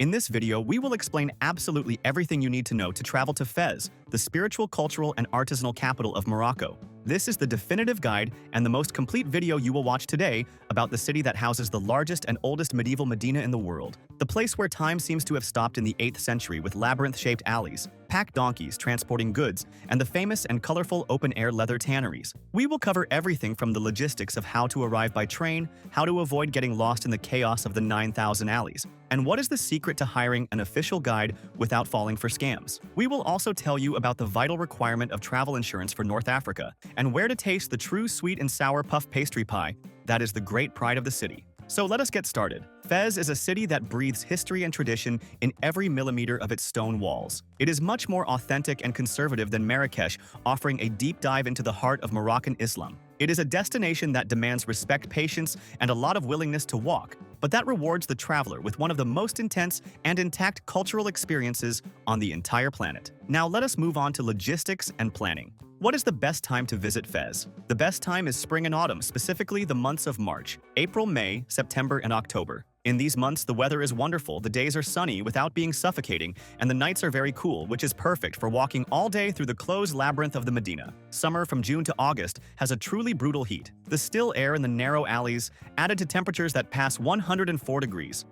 In this video, we will explain absolutely everything you need to know to travel to Fez, the spiritual, cultural, and artisanal capital of Morocco. This is the definitive guide and the most complete video you will watch today about the city that houses the largest and oldest medieval Medina in the world. The place where time seems to have stopped in the 8th century with labyrinth-shaped alleys, packed donkeys transporting goods, and the famous and colorful open-air leather tanneries. We will cover everything from the logistics of how to arrive by train, how to avoid getting lost in the chaos of the 9,000 alleys, and what is the secret to hiring an official guide without falling for scams. We will also tell you about the vital requirement of travel insurance for North Africa, and where to taste the true sweet and sour puff pastry pie that is the great pride of the city. So let us get started. Fez is a city that breathes history and tradition in every millimeter of its stone walls. It is much more authentic and conservative than Marrakesh, offering a deep dive into the heart of Moroccan Islam. It is a destination that demands respect, patience, and a lot of willingness to walk, but that rewards the traveler with one of the most intense and intact cultural experiences on the entire planet. Now let us move on to logistics and planning. What is the best time to visit Fez? The best time is spring and autumn, specifically the months of March, April, May, September, and October. In these months, the weather is wonderful, the days are sunny without being suffocating, and the nights are very cool, which is perfect for walking all day through the closed labyrinth of the Medina. Summer from June to August has a truly brutal heat. The still air in the narrow alleys, added to temperatures that pass 104 degrees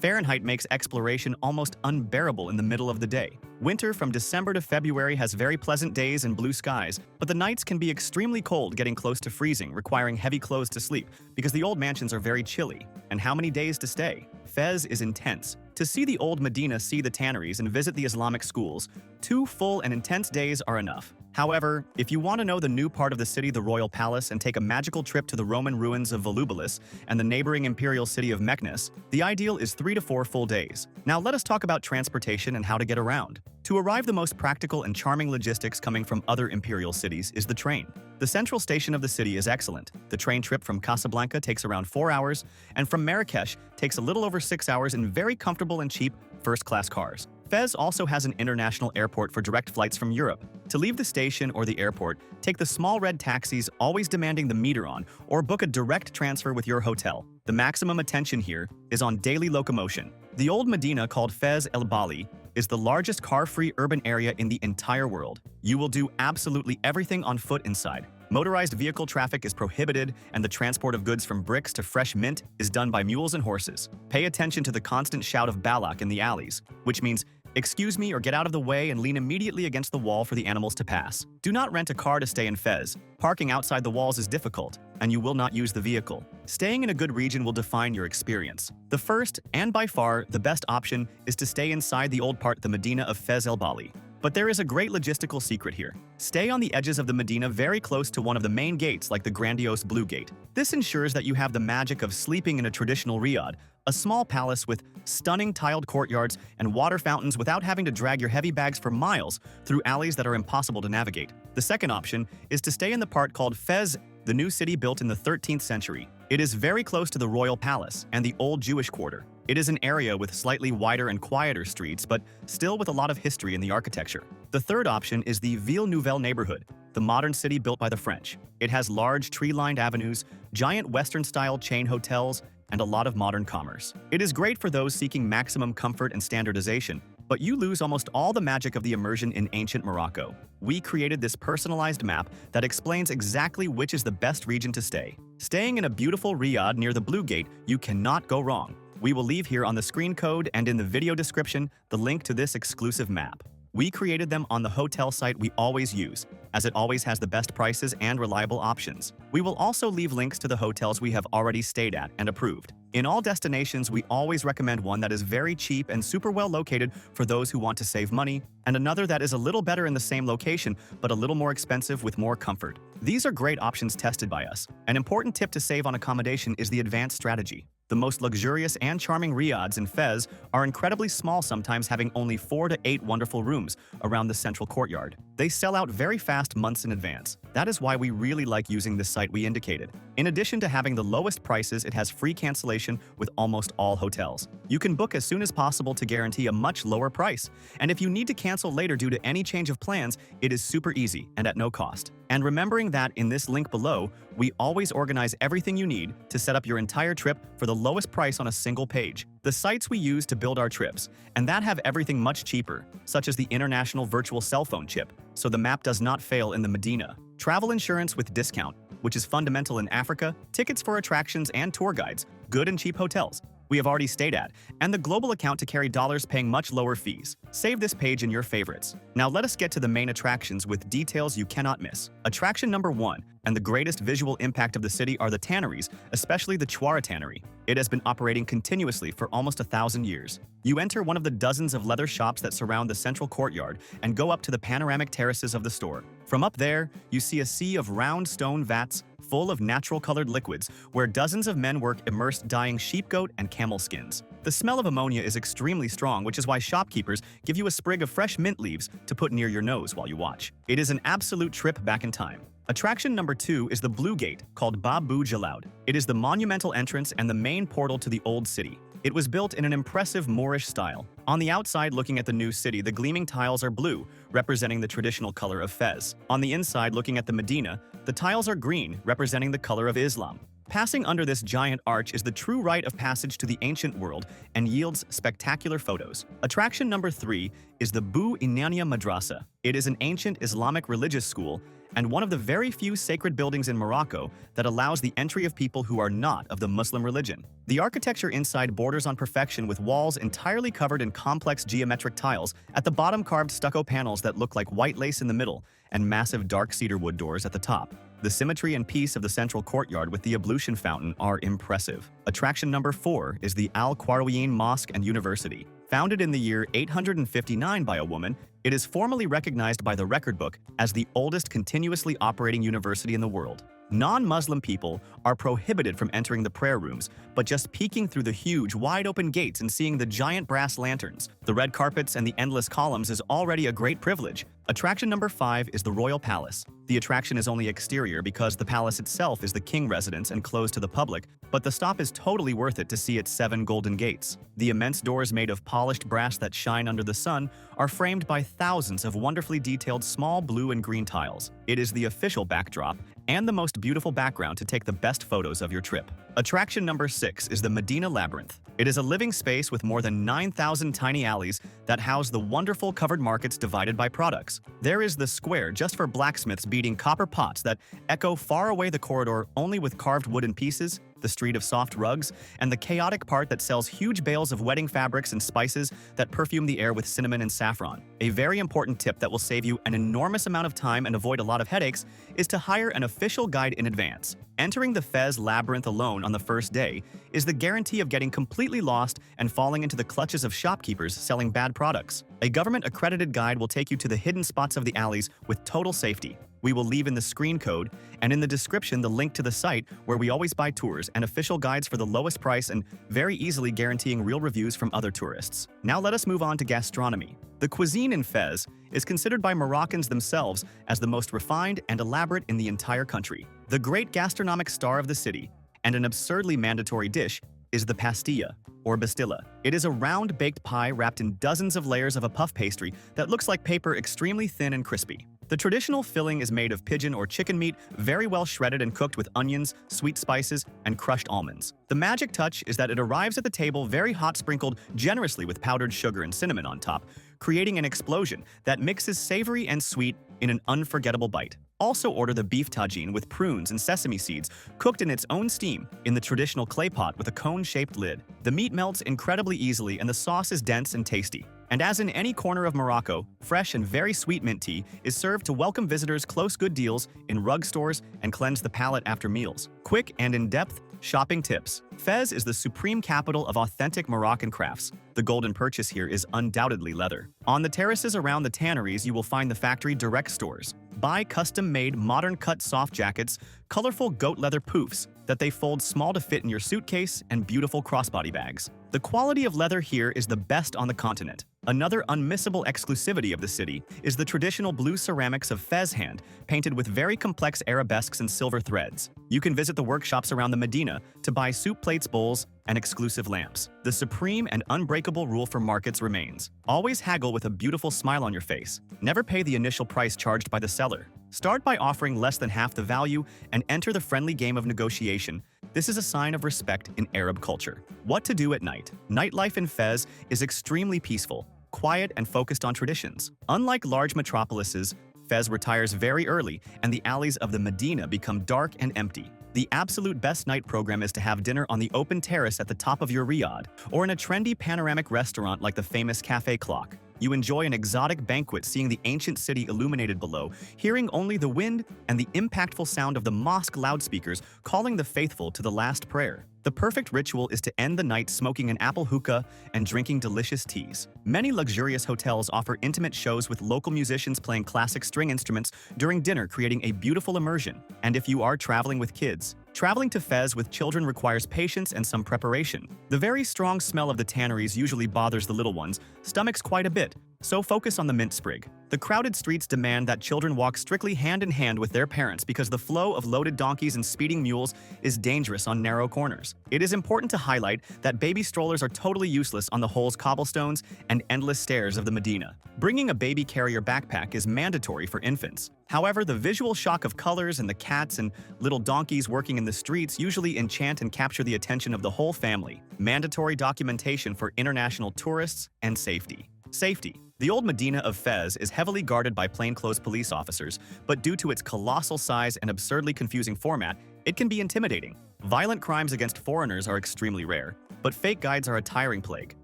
Fahrenheit, makes exploration almost unbearable in the middle of the day. Winter from December to February has very pleasant days and blue skies, but the nights can be extremely cold, getting close to freezing, requiring heavy clothes to sleep because the old mansions are very chilly. And how many days to stay? Fez is intense. To see the old Medina, see the tanneries, and visit the Islamic schools, 2 full and intense days are enough. However, if you want to know the new part of the city, the Royal Palace, and take a magical trip to the Roman ruins of Volubilis and the neighboring imperial city of Meknes, the ideal is 3 to 4 full days. Now let us talk about transportation and how to get around. To arrive, the most practical and charming logistics coming from other imperial cities is the train. The central station of the city is excellent. The train trip from Casablanca takes around 4 hours, and from Marrakesh takes a little over 6 hours in very comfortable and cheap first-class cars. Fez also has an international airport for direct flights from Europe. To leave the station or the airport, take the small red taxis, always demanding the meter on, or book a direct transfer with your hotel. The maximum attention here is on daily locomotion. The old Medina, called Fez El Bali, is the largest car-free urban area in the entire world. You will do absolutely everything on foot inside. Motorized vehicle traffic is prohibited, and the transport of goods from bricks to fresh mint is done by mules and horses. Pay attention to the constant shout of balak in the alleys, which means "excuse me" or "get out of the way," and lean immediately against the wall for the animals to pass. Do not rent a car to stay in Fez. Parking outside the walls is difficult, and you will not use the vehicle. Staying in a good region will define your experience. The first, and by far the best option, is to stay inside the old part, the Medina of Fez El Bali. But there is a great logistical secret here. Stay on the edges of the Medina, very close to one of the main gates, like the grandiose Blue Gate. This ensures that you have the magic of sleeping in a traditional riad, a small palace with stunning tiled courtyards and water fountains without having to drag your heavy bags for miles through alleys that are impossible to navigate. The second option is to stay in the part called Fez, the new city built in the 13th century. It is very close to the Royal Palace and the Old Jewish Quarter. It is an area with slightly wider and quieter streets, but still with a lot of history in the architecture. The third option is the Ville Nouvelle neighborhood, the modern city built by the French. It has large tree-lined avenues, giant Western-style chain hotels, and a lot of modern commerce. It is great for those seeking maximum comfort and standardization, but you lose almost all the magic of the immersion in ancient Morocco. We created this personalized map that explains exactly which is the best region to stay. Staying in a beautiful riad near the Blue Gate, you cannot go wrong. We will leave here on the screen code and in the video description the link to this exclusive map. We created them on the hotel site we always use, as it always has the best prices and reliable options. We will also leave links to the hotels we have already stayed at and approved. In all destinations, we always recommend one that is very cheap and super well located for those who want to save money, and another that is a little better in the same location but a little more expensive with more comfort. These are great options tested by us. An important tip to save on accommodation is the advanced strategy. The most luxurious and charming riads in Fez are incredibly small, sometimes having only 4 to 8 wonderful rooms around the central courtyard. They sell out very fast, months in advance. That is why we really like using this site we indicated. In addition to having the lowest prices, it has free cancellation with almost all hotels. You can book as soon as possible to guarantee a much lower price. And if you need to cancel later due to any change of plans, it is super easy and at no cost. And remembering that in this link below, we always organize everything you need to set up your entire trip for the lowest price on a single page. the sites we use to build our trips, and that have everything much cheaper, such as the international virtual cell phone chip, so the map does not fail in the Medina. Travel insurance with discount, which is fundamental in Africa, tickets for attractions and tour guides, good and cheap hotels we have already stayed at, and the global account to carry dollars paying much lower fees. Save this page in your favorites. Now let us get to the main attractions with details you cannot miss. Attraction number 1, and the greatest visual impact of the city are the tanneries, especially the Chwara Tannery. It has been operating continuously for almost 1,000 years. You enter one of the dozens of leather shops that surround the central courtyard and go up to the panoramic terraces of the store. From up there, you see a sea of round stone vats full of natural-colored liquids where dozens of men work immersed dyeing sheepgoat and camel skins. The smell of ammonia is extremely strong, which is why shopkeepers give you a sprig of fresh mint leaves to put near your nose while you watch. It is an absolute trip back in time. Attraction number 2 is the Blue Gate, called Babu Jalaud. It is the monumental entrance and the main portal to the Old City. It was built in an impressive Moorish style. On the outside looking at the new city, the gleaming tiles are blue, representing the traditional color of Fez. On the inside looking at the Medina, the tiles are green, representing the color of Islam. Passing under this giant arch is the true rite of passage to the ancient world and yields spectacular photos. Attraction number 3 is the Bu Inania Madrasa. It is an ancient Islamic religious school and one of the very few sacred buildings in Morocco that allows the entry of people who are not of the Muslim religion. The architecture inside borders on perfection with walls entirely covered in complex geometric tiles, at the bottom carved stucco panels that look like white lace in the middle, and massive dark cedar wood doors at the top. The symmetry and peace of the central courtyard with the ablution fountain are impressive. Attraction number 4 is the Al-Qarawiyyin Mosque and University. Founded in the year 859 by a woman, it is formally recognized by the record book as the oldest continuously operating university in the world. Non-Muslim people are prohibited from entering the prayer rooms, but just peeking through the huge, wide-open gates and seeing the giant brass lanterns, the red carpets, and the endless columns is already a great privilege. Attraction number 5 is the Royal Palace. The attraction is only exterior because the palace itself is the king residence and closed to the public, but the stop is totally worth it to see its 7 golden gates. The immense doors made of polished brass that shine under the sun are framed by thousands of wonderfully detailed small blue and green tiles. It is the official backdrop and the most beautiful background to take the best photos of your trip. Attraction number 6 is the Medina Labyrinth. It is a living space with more than 9,000 tiny alleys that house the wonderful covered markets divided by products. There is the square just for blacksmiths beating copper pots that echo far away the corridor only with carved wooden pieces, the street of soft rugs, and the chaotic part that sells huge bales of wedding fabrics and spices that perfume the air with cinnamon and saffron. A very important tip that will save you an enormous amount of time and avoid a lot of headaches is to hire an official guide in advance. Entering the Fez labyrinth alone on the first day is the guarantee of getting completely lost and falling into the clutches of shopkeepers selling bad products. A government-accredited guide will take you to the hidden spots of the alleys with total safety. We will leave in the screen code and in the description the link to the site where we always buy tours and official guides for the lowest price and very easily guaranteeing real reviews from other tourists. Now let us move on to gastronomy. The cuisine in Fez is considered by Moroccans themselves as the most refined and elaborate in the entire country. The great gastronomic star of the city, and an absurdly mandatory dish, is the pastilla, or bastilla. It is a round baked pie wrapped in dozens of layers of a puff pastry that looks like paper, extremely thin and crispy. The traditional filling is made of pigeon or chicken meat, very well shredded and cooked with onions, sweet spices, and crushed almonds. The magic touch is that it arrives at the table very hot, sprinkled generously with powdered sugar and cinnamon on top, creating an explosion that mixes savory and sweet in an unforgettable bite. Also order the beef tagine with prunes and sesame seeds, cooked in its own steam in the traditional clay pot with a cone-shaped lid. The meat melts incredibly easily and the sauce is dense and tasty. And as in any corner of Morocco, fresh and very sweet mint tea is served to welcome visitors close good deals in rug stores and cleanse the palate after meals. Quick and in-depth shopping tips. Fez is the supreme capital of authentic Moroccan crafts. The golden purchase here is undoubtedly leather. On the terraces around the tanneries, you will find the factory direct stores. Buy custom-made, modern-cut soft jackets, colorful goat leather poofs that they fold small to fit in your suitcase, and beautiful crossbody bags. The quality of leather here is the best on the continent. Another unmissable exclusivity of the city is the traditional blue ceramics of Fez hand, painted with very complex arabesques and silver threads. You can visit the workshops around the Medina to buy soup plates, bowls, and exclusive lamps. The supreme and unbreakable rule for markets remains: always haggle with a beautiful smile on your face. Never pay the initial price charged by the seller. Start by offering less than half the value and enter the friendly game of negotiation This is a sign of respect in Arab culture. What to do at night? Nightlife in Fez is extremely peaceful, quiet, and focused on traditions. Unlike large metropolises, Fez retires very early, and the alleys of the Medina become dark and empty. The absolute best night program is to have dinner on the open terrace at the top of your riad, or in a trendy panoramic restaurant like the famous Café Clock. You enjoy an exotic banquet seeing the ancient city illuminated below, hearing only the wind and the impactful sound of the mosque loudspeakers calling the faithful to the last prayer. The perfect ritual is to end the night smoking an apple hookah and drinking delicious teas. Many luxurious hotels offer intimate shows with local musicians playing classic string instruments during dinner, creating a beautiful immersion. And if you are traveling with kids, traveling to Fez with children requires patience and some preparation. The very strong smell of the tanneries usually bothers the little ones' stomachs quite a bit, so focus on the mint sprig. The crowded streets demand that children walk strictly hand in hand with their parents because the flow of loaded donkeys and speeding mules is dangerous on narrow corners. It is important to highlight that baby strollers are totally useless on the Hole's cobblestones and endless stairs of the Medina. Bringing a baby carrier backpack is mandatory for infants. However, the visual shock of colors and the cats and little donkeys working in the streets usually enchant and capture the attention of the whole family. Mandatory documentation for international tourists and safety. Safety. The old Medina of Fez is heavily guarded by plainclothes police officers, but due to its colossal size and absurdly confusing format, it can be intimidating. Violent crimes against foreigners are extremely rare, but fake guides are a tiring plague.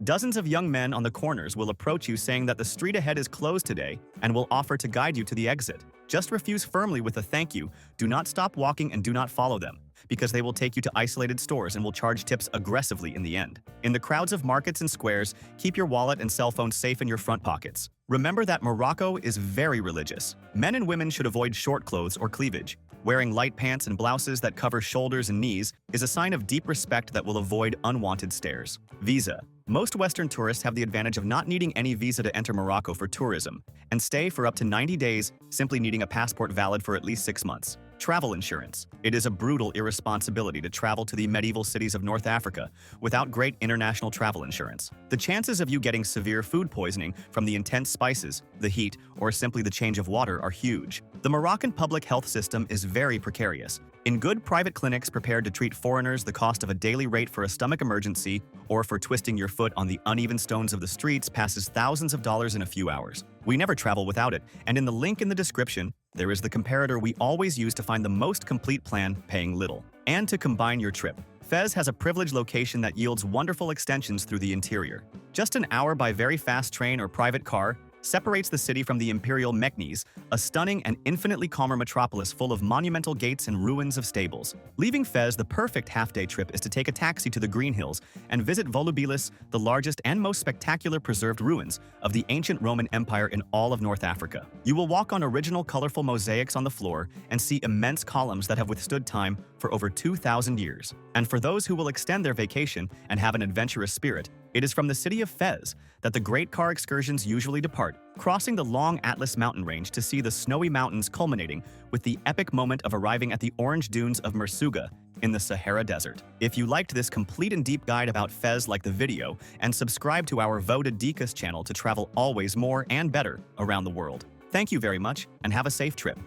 Dozens of young men on the corners will approach you saying that the street ahead is closed today and will offer to guide you to the exit. Just refuse firmly with a thank you, do not stop walking, and do not follow them, because they will take you to isolated stores and will charge tips aggressively in the end. In the crowds of markets and squares, keep your wallet and cell phone safe in your front pockets. Remember that Morocco is very religious. Men and women should avoid short clothes or cleavage. Wearing light pants and blouses that cover shoulders and knees is a sign of deep respect that will avoid unwanted stares. Visa. Most Western tourists have the advantage of not needing any visa to enter Morocco for tourism and stay for up to 90 days, simply needing a passport valid for at least 6 months. Travel insurance. It is a brutal irresponsibility to travel to the medieval cities of North Africa without great international travel insurance. The chances of you getting severe food poisoning from the intense spices, the heat, or simply the change of water are huge. The Moroccan public health system is very precarious. In good private clinics prepared to treat foreigners, the cost of a daily rate for a stomach emergency or for twisting your foot on the uneven stones of the streets passes thousands of dollars in a few hours. We never travel without it, and in the link in the description, there is the comparator we always use to find the most complete plan, paying little. And to combine your trip, Fez has a privileged location that yields wonderful extensions through the interior. Just an hour by very fast train or private car separates the city from the imperial Meknes, a stunning and infinitely calmer metropolis full of monumental gates and ruins of stables. Leaving Fez, the perfect half-day trip is to take a taxi to the Green Hills and visit Volubilis, the largest and most spectacular preserved ruins of the ancient Roman Empire in all of North Africa. You will walk on original colorful mosaics on the floor and see immense columns that have withstood time for over 2,000 years. And for those who will extend their vacation and have an adventurous spirit, it is from the city of Fez that the great car excursions usually depart, crossing the long Atlas mountain range to see the snowy mountains, culminating with the epic moment of arriving at the orange dunes of Mersuga in the Sahara Desert. If you liked this complete and deep guide about Fez, like the video and subscribe to our Voted Dicas channel to travel always more and better around the world. Thank you very much and have a safe trip.